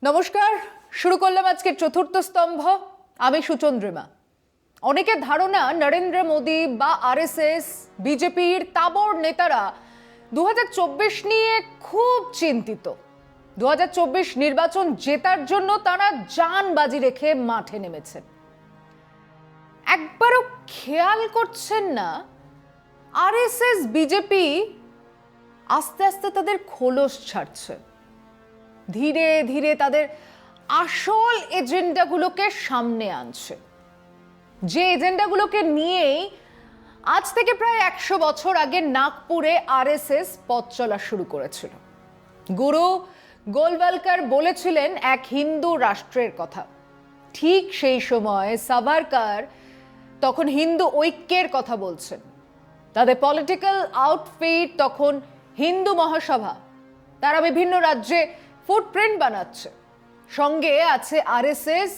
নমস্কার, শুরু করলাম আজকের চতুর্থ স্তম্ভ। আমি সুচন্দ্রিমা। অনেকের ধারণা নরেন্দ্র মোদী বা আরএসএস বিজেপির তাবড় নেতারা 2024 নিয়ে খুব চিন্তিত। 2024 নির্বাচন জেতার জন্য তারা জান বাজি রেখে মাঠে নেমেছেন। একবারও খেয়াল করছেন না আরএসএস বিজেপি আস্তে আস্তে তাদের খোলস ছাড়ছে, ধীরে ধীরে তাদের আসল এজেন্ডাগুলোকে সামনে আনছে। যে এজেন্ডাগুলোকে নিয়েই আজ থেকে প্রায় 100 বছর আগে নাগপুরে আরএসএস পথ চলা শুরু করেছিল। গুরু গোলওয়ালকর বলেছিলেন এক হিন্দু রাষ্ট্রের কথা। ঠিক সেই সময় সাভারকর তখন হিন্দু ঐক্যের কথা বলছেন। তাদের পলিটিক্যাল আউটফিট তখন হিন্দু মহাসভা। তারা বিভিন্ন রাজ্যে ফুটপ্রিন্ট বানাচ্ছে। সঙ্গে আছে আরএসএস।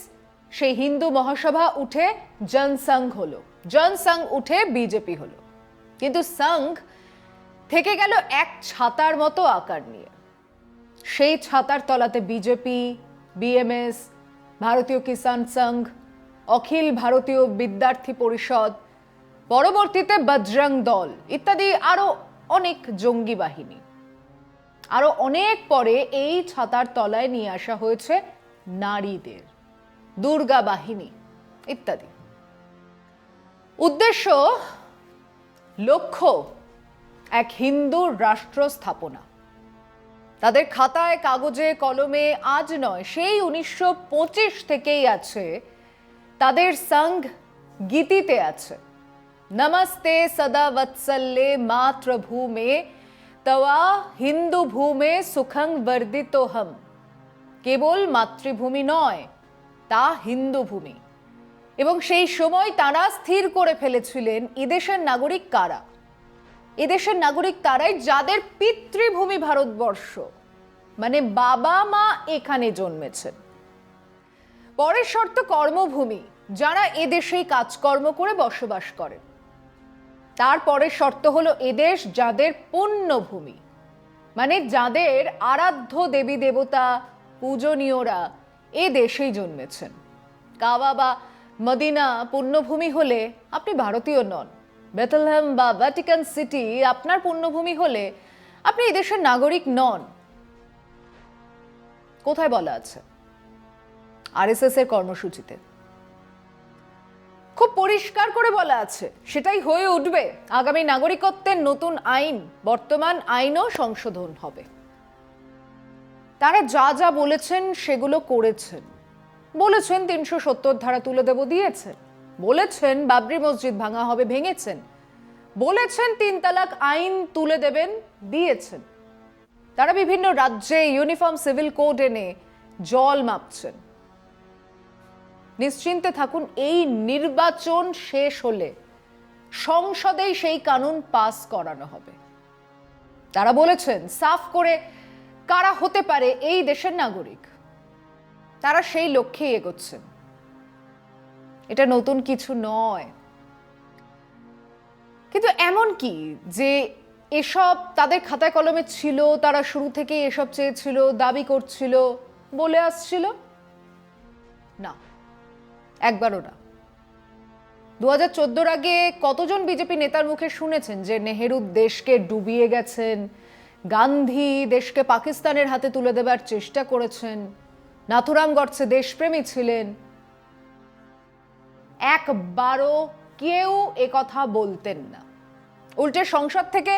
সেই হিন্দু মহাসভা উঠে জনসংঘ হলো, জনসংঘ উঠে বিজেপি হলো। কিন্তু সংঘ থেকে গেল এক ছাতার মতো আকার নিয়ে। সেই ছাতার তলাতে বিজেপি, বিএমএস, ভারতীয় কিষাণ সংঘ, অখিল ভারতীয় বিদ্যার্থী পরিষদ, পরবর্তীতে বজরং দল ইত্যাদি আরো অনেক জঙ্গি বাহিনী। আরো অনেক পরে এই ছাতার তলায় নিয়ে আসা হয়েছে নারীদের, দুর্গা বাহিনী ইত্যাদি। উদ্দেশ্য, লক্ষ্য এক হিন্দু রাষ্ট্র স্থাপনা। তাদের খাতায় কাগজে কলমে আজ নয়, সেই 1925 থেকেই আছে। তাদের সংঘ গীতিতে আছে, নমস্তে সদা বৎসল্যে মাতৃভূমে তওয়া হিন্দু ভূমে সুখং বর্ধিতোহম। কেবল মাতৃভূমি নয়, তা হিন্দু ভূমি। এবং সেই সময় তারা স্থির করে ফেলেছিলেন এদেশের নাগরিক কারা। এদেশের নাগরিক তারাই যাদের পিতৃভূমি ভারতবর্ষ, মানে বাবা মা এখানে জন্মেছেন। পরের শর্ত কর্মভূমি, যারা এদেশেই কাজকর্ম করে বসবাস করেন। তারপরের শর্ত হলো এদেশ যাদের পুণ্যভূমি, মানে যাদের আরাধ্য দেবী দেবতা পূজনীয়রা এ দেশেই জন্মেছেন। কাবা বা মদিনা পুণ্যভূমি হলে আপনি ভারতীয় নন। বেথলহেম বা ভ্যাটিকান সিটি আপনার পুণ্যভূমি হলে আপনি এদেশের নাগরিক নন। কোথায় বলা আছে? আরএসএস এর কর্মসূচিতে খুব পরিষ্কার করে বলা আছে, সেটাই হয়ে উঠবে আগামী নাগরিকত্বের নতুন আইন। বর্তমান আইনও সংশোধন হবে। তারা যা যা বলেছেন সেগুলো করেছেন। বলেছেন 370 ধারা তুলে দেব, দিয়েছেন। বলেছেন বাবরি মসজিদ ভাঙা হবে, ভেঙেছেন। বলেছেন 3 তালাক আইন তুলে দেবেন, দিয়েছেন। তারা বিভিন্ন রাজ্যে ইউনিফর্ম সিভিল কোড এনে জল মাপছেন। নিশ্চিন্তে থাকুন, এই নির্বাচন শেষ হলে সংসদেই সেই কানুন পাস করানো হবে। তারা বলেছেন সাফ করে কারা হতে পারে এই দেশের নাগরিক। তারা সেই লক্ষ্যেই এগোচ্ছেন। এটা নতুন কিছু নয়। কিন্তু এমন কি যে এসব তাদের খাতায় কলমে ছিল, তারা শুরু থেকেই এসব চেয়েছিল, দাবি করছিল, বলে আসছিল? না, একবারও না। 2014 আগে কতজন বিজেপি নেতার মুখে শুনেছেন যে নেহেরু দেশকে ডুবিয়ে গেছেন, গান্ধী দেশকে পাকিস্তানের হাতে তুলে দেবার চেষ্টা করেছেন, নাথুরাম গডসে দেশপ্রেমী ছিলেন? একবারও কেউ একথা বলতেন না। উল্টে সংসদ থেকে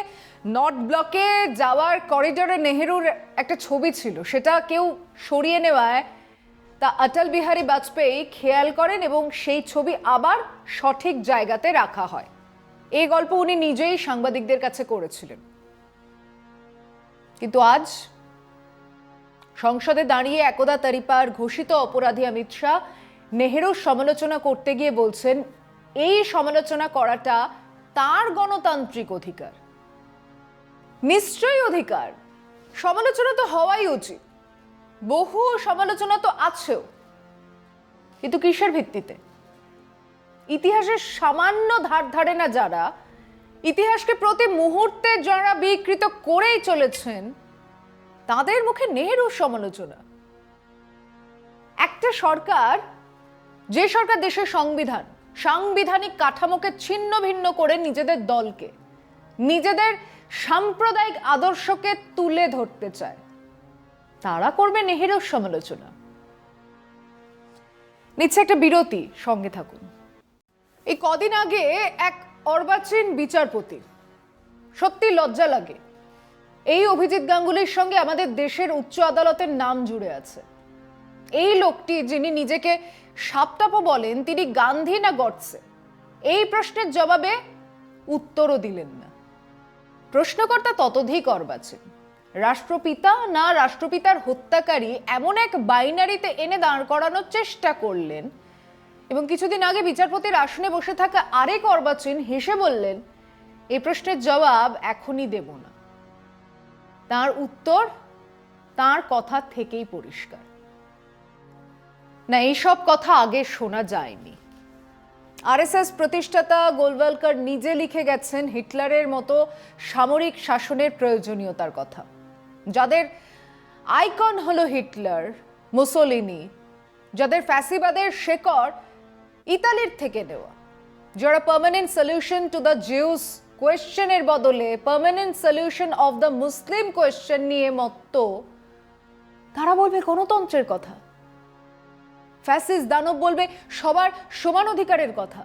নর্থ ব্লকে যাওয়ার করিডোরে নেহেরুর একটা ছবি ছিল, সেটা কেউ সরিয়ে নেওয়ায় তা অটল বিহারী বাজপেয়ী খেয়াল করেন এবং সেই ছবি আবার সঠিক জায়গাতে রাখা হয়। এই গল্প উনি নিজেই সাংবাদিকদের কাছে করেছিলেন। কিন্তু আজ সংসদে দাঁড়িয়ে একদা তারিপার ঘোষিত অপরাধী অমিত শাহ নেহেরুর সমালোচনা করতে গিয়ে বলছেন এই সমালোচনা করাটা তার গণতান্ত্রিক অধিকার। নিশ্চয়ই অধিকার, সমালোচনা তো হওয়াই উচিত। বহু সমালোচনা তো আছেও, কিন্তু কিসের ভিত্তিতে? ইতিহাসের সামান্য ধার ধারে না যারা, ইতিহাসকে প্রতি মুহূর্তে যারা বিকৃত করেই চলেছেন, তাদের মুখে নেহেরুর সমালোচনা। একটা সরকার, যে সরকার দেশের সাংবিধানিক কাঠামোকে ছিন্ন ভিন্ন করে নিজেদের দলকে, নিজেদের সাম্প্রদায়িক আদর্শকে তুলে ধরতে চায়, তারা করবে নেহেরুর সমালোচনা। নিচ্ছে একটা বিরতি, সঙ্গে থাকুন। এই কদিন আগে এক অর্বাচীন বিচারপতি, সত্যি লজ্জা লাগে, এই অভিজিৎ গাঙ্গুলির সঙ্গে আমাদের দেশের উচ্চ আদালতের নাম জুড়ে আছে। এই লোকটি, যিনি নিজেকে সাপটাপো বলেন, তিনি গান্ধী না গডসে, এই প্রশ্নের জবাবে উত্তরও দিলেন না। প্রশ্নকর্তা ততোধিক অর্বাচীন, রাষ্ট্রপিতা না রাষ্ট্রপিতার হত্যাকারী, এমন এক বাইনারিতে এনে দাঁড় করানোর চেষ্টা করলেন। এবং কিছুদিন আগে বিচারপতির আসনে বসে থাকা আরেক অর্বাচীন হেসে বললেন, এই প্রশ্নের জবাব এখনই দেব না। তার উত্তর তার কথা থেকেই পরিষ্কার। না, এইসব কথা আগে শোনা যায়নি। আরএসএস প্রতিষ্ঠাতা গোলওয়ালকর নিজে লিখে গেছেন হিটলারের মতো সামরিক শাসনের প্রয়োজনীয়তার কথা। যাদের আইকন হলো হিটলার, মুসোলিনি, যাদের ফ্যাসিবাদের শেকড় ইতালির থেকে নেওয়া, যারা permanent solution to the Jews কোয়েশ্চেনের বদলে permanent solution of the Muslim question নিয়ে মত্ত, তারা বলবে গণতন্ত্রের কথা। ফ্যাসিস্ট দানব বলবে সবার সমান অধিকারের কথা।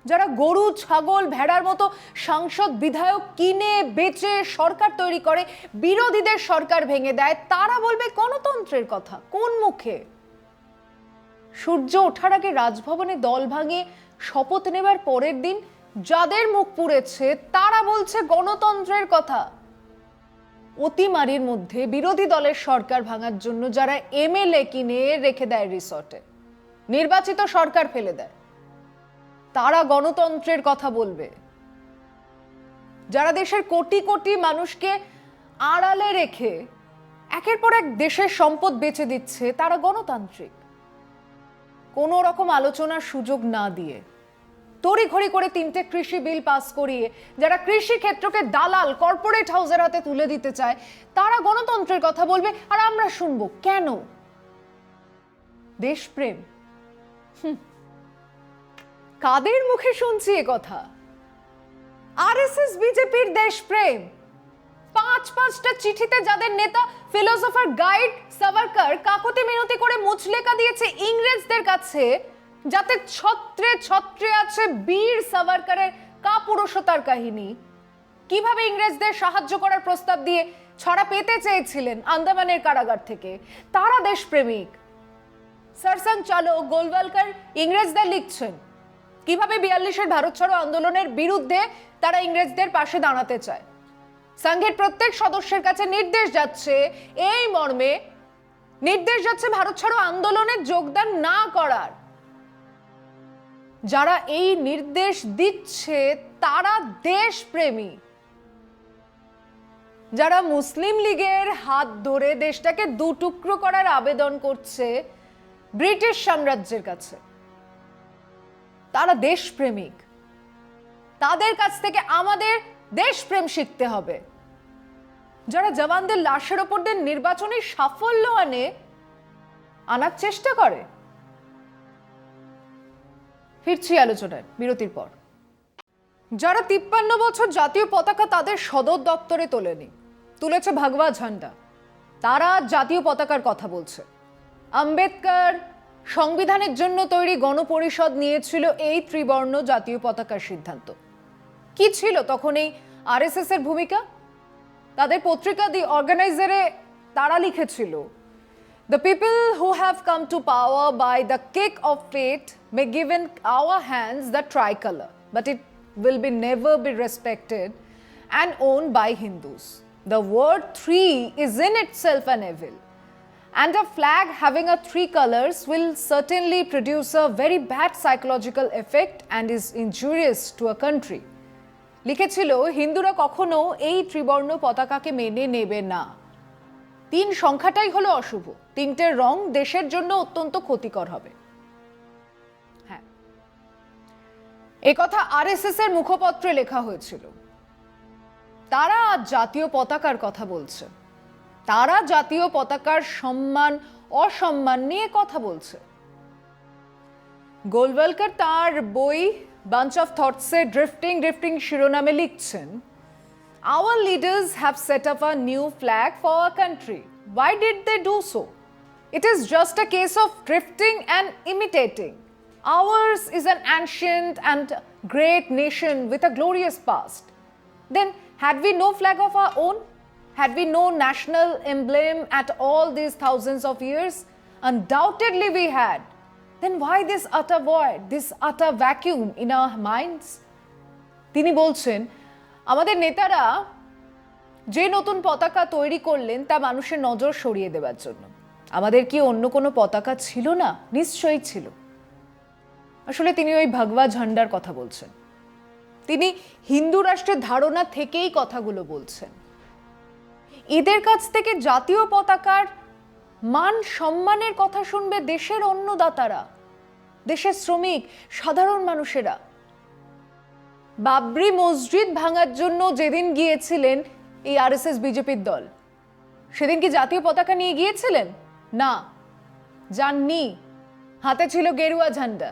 যারা গরু, ছাগল, ভেড়ার মতো সাংসদ, বিধায়ক কিনে বেচে সরকার তৈরি করে, বিরোধীদের সরকার ভেঙে দেয়, তারা বলবে গণতন্ত্রের কথা। কোন মুখে? সূর্য ওঠার আগে রাজভবনে দল ভাঙে শপথ নেবার পরের দিন যাদের মুখ পুড়েছে, তারা বলছে গণতন্ত্রের কথা। অতিমারির মধ্যে বিরোধী দলের সরকার ভাঙার জন্য যারা এমএলএ কিনে রেখে দেয় রিসর্টে, নির্বাচিত সরকার ফেলে দেয়, তারা গণতন্ত্রের কথা বলবে। যারা দেশের কোটি কোটি মানুষকে আড়ালে রেখে একের পর এক দেশের সম্পদ বেচে দিচ্ছে, তারা গণতান্ত্রিক। কোনো রকম আলোচনার সুযোগ না দিয়ে তড়িঘড়ি করে 3টে কৃষি বিল পাস করিয়ে যারা কৃষি ক্ষেত্রকে দালাল, কর্পোরেট হাউসের হাতে তুলে দিতে চায়, তারা গণতন্ত্রের কথা বলবে। আর আমরা শুনবো কেন? দেশপ্রেম। কাদের মুখে শুনছি এ কথা? আরএসএস বিজেপির দেশপ্রেম। 5-5টা চিঠিতে যাদের নেতা ফিলোসোফার গাইড সাভারকর কাকুতি মিনতি করে মুচলেকা দিয়েছে ইংরেজদের কাছে, যাতে ছত্রে ছত্রে আছে বীর সাভারকরের কাপুরুষতার কাহিনী, কিভাবে ইংরেজদের সাহায্য করার প্রস্তাব দিয়ে ছড়া পেতে চেয়েছিলেন আন্দামানের কারাগার থেকে, তারা দেশপ্রেমিক। সরসং চালক গোলওয়ালকর ইংরেজদের লিখছেন কিভাবে 42-এর ভারত ছাড়ো আন্দোলনের বিরুদ্ধে তারা ইংরেজদের পাশে দাঁড়াতে চায়। সংঘের প্রত্যেক সদস্যের কাছে নির্দেশ যাচ্ছে এই মর্মে, নির্দেশ যাচ্ছে ভারত ছাড়ো আন্দোলনে যোগদান না করার। যারা এই নির্দেশ দিচ্ছে তারা দেশপ্রেমী। যারা মুসলিম লীগের হাত ধরে দেশটাকে দুটুকরো করার আবেদন করছে ব্রিটিশ সাম্রাজ্যের কাছে, তারা দেশপ্রেমিক। তাদের কাছ থেকে আমাদের দেশপ্রেম শিখতে হবে। যারা জওয়ানদের লাশের ওপর দিয়ে নির্বাচনী সাফল্য আনার চেষ্টা করে। ফিরছি আলোচনায় বিরতির পর। যারা 53 বছর জাতীয় পতাকা তাদের সদর দপ্তরে তোলেনি, তুলেছে ভগবা ঝান্ডা, তারা জাতীয় পতাকার কথা বলছে। আম্বেদকর সংবিধানের জন্য তৈরি গণপরিষদ নিয়েছিল এই ত্রিবর্ণ জাতীয় পতাকার সিদ্ধান্ত। কি ছিল তখন এই আরএসএস এর ভূমিকা? তাদের পত্রিকা দি অর্গানাইজারে তারা লিখেছিল, The people who have come to power by the kick of fate may give in our hands the tricolor, but it will never be respected and owned by Hindus. The word three is in itself an evil, and a flag having a 3 colors will certainly produce a very bad psychological effect and is injurious to a country. লিখেছিল, হিন্দুরা কখনো এই ত্রিবর্ণ পতাকাকে মেনে নেবে না। 3 সংখ্যাটাই হলো অশুভ, 3টে রং দেশের জন্য অত্যন্ত ক্ষতিকর হবে। হ্যাঁ, একথা আরএসএস এর মুখপত্রে লেখা হয়েছিল। তারা আজ জাতীয় পতাকার কথা বলছে। তারা জাতীয় পতাকার সম্মান অসম্মান নিয়ে কথা বলছে। গোলওয়ালকর তার বই বাঞ্চ অফ থটসে ড্রিফটিং শিরোনামে লিখছেন, Our leaders have set up a new flag for our country. Why did they do so? It is just a case of drifting and imitating. Ours is an ancient and great nation with a glorious past. Then, had we no flag of our own? Had we no national emblem at all these thousands of years? Undoubtedly we had. Then why this utter void, this utter vacuum in our minds? তিনি বলছেন, আমাদের নেতারা যে নতুন পতাকা তৈরি করলেন তা মানুষের নজর সরিয়ে দেওয়ার জন্য। আমাদের কি অন্য কোনো পতাকা ছিল না? নিশ্চয়ই ছিল। আসলে তিনি ওই ভগবা ঝান্ডার কথা বলছেন। তিনি হিন্দু রাষ্ট্রের ধারণা থেকেই কথাগুলো বলছেন। এদের কাছ থেকে জাতীয় পতাকার মান সম্মানের কথা শুনবে দেশের অন্নদাতারা, দেশের শ্রমিক, সাধারণ মানুষেরা। বাবরি মসজিদ ভাঙার জন্য যেদিন গিয়েছিলেন এই আরএসএস বিজেপির দল, সেদিন কি জাতীয় পতাকা নিয়ে গিয়েছিলেন? না, যাননি। হাতে ছিল গেরুয়া ঝান্ডা।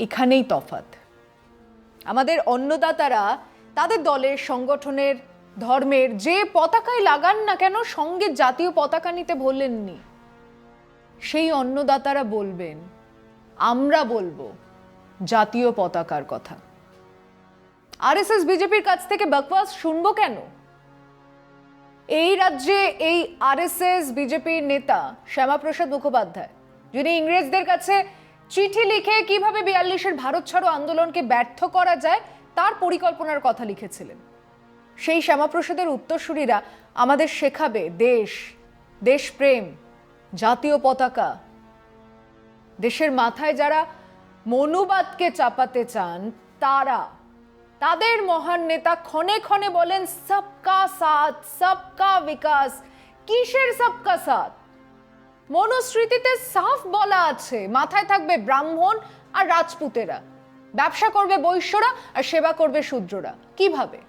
এখানেই তফাৎ। আমাদের অন্নদাতারা তাদের দলের, সংগঠনের, ধর্মের যে পতাকায় লাগান না কেন সঙ্গে জাতীয় পতাকা নিতে ভোলেননি। সেই অন্নদাতারা বলবেন, আমরা বলবো জাতীয় পতাকার কথা। আরএসএস বিজেপির কাছ থেকে বকওয়াস শুনবো কেন? এই রাজ্যে এই আরএসএস বিজেপির নেতা শ্যামাপ্রসাদ মুখোপাধ্যায়, যিনি ইংরেজদের কাছে চিঠি লিখে কিভাবে 42-এর ভারত ছাড়ো আন্দোলনকে ব্যর্থ করা যায় তার পরিকল্পনার কথা লিখেছিলেন, সেই শ্যামাপ্রসাদের উত্তরসূরিরা আমাদের শেখাবে দেশ, দেশপ্রেম, জাতীয় পতাকা। দেশের মাথায় যারা মনুবাদকে চাপাতে চান তারা, তাদের মহান নেতা ক্ষণে ক্ষণে বলেন সবকা সাথ, সবকা বিকাশ। কিসের সবকা সাথ? মনুস্মৃতিতে সাফ বলা আছে মাথায় থাকবে ব্রাহ্মণ আর রাজপুতেরা, ব্যবসা করবে বৈশ্যরা আর সেবা করবে শূদ্ররা। কিভাবে?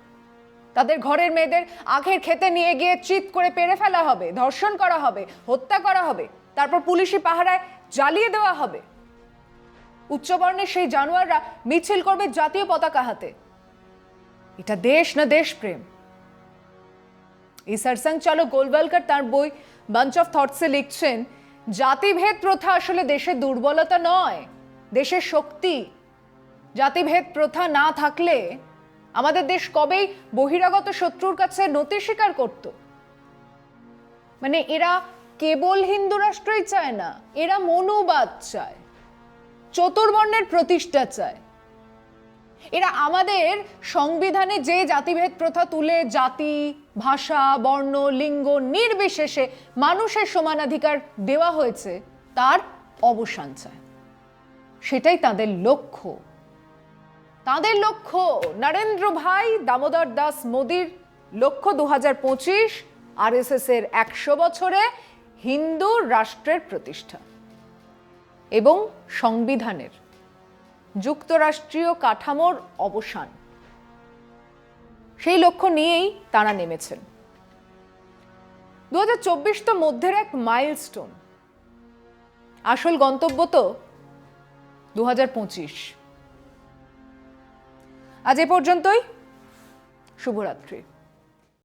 তাদের ঘরের মেয়েদের আখের খেতে নিয়ে গিয়ে চিৎ করে পেড়ে ফেলা হবে, ধর্ষণ করা হবে, হত্যা করা হবে, তারপর পুলিশি পাহারায় জ্বালিয়ে দেওয়া হবে। উচ্চবর্ণের সেই জানোয়াররা মিছিল করবে জাতীয় পতাকা হাতে। এটা দেশ না দেশপ্রেম? এই সরসং চালক গোলওয়ালকর তার বই বাঞ্চ অফ থটসে লিখছেন, জাতিভেদ প্রথা আসলে দেশের দুর্বলতা নয়, দেশের শক্তি। জাতিভেদ প্রথা না থাকলে আমাদের দেশ কবেই বহিরাগত শত্রুর কাছে নতি স্বীকার করত। মানে এরা কেবল হিন্দু রাষ্ট্রই চায় না, এরা মনুবাদ চায়, চতুর্বর্ণের প্রতিষ্ঠা চায়। এরা আমাদের সংবিধানে যে জাতিভেদ প্রথা তুলে জাতি, ভাষা, বর্ণ, লিঙ্গ নির্বিশেষে মানুষের সমানাধিকার দেওয়া হয়েছে তার অবসান চায়। সেটাই তাদের লক্ষ্য। তাদের লক্ষ্য নরেন্দ্র ভাই দামোদর দাস মোদির লক্ষ্য 2025 আরএসএস এর 100 বছরে হিন্দু রাষ্ট্রের প্রতিষ্ঠা এবং সংবিধানের যুক্তরাষ্ট্রীয় কাঠামোর অবসান। সেই লক্ষ্য নিয়েই তারা নেমেছেন। 2024 তো মধ্যের এক মাইলস্টোন, আসল গন্তব্য তো 2025। আজ এ পর্যন্তই। শুভরাত্রি।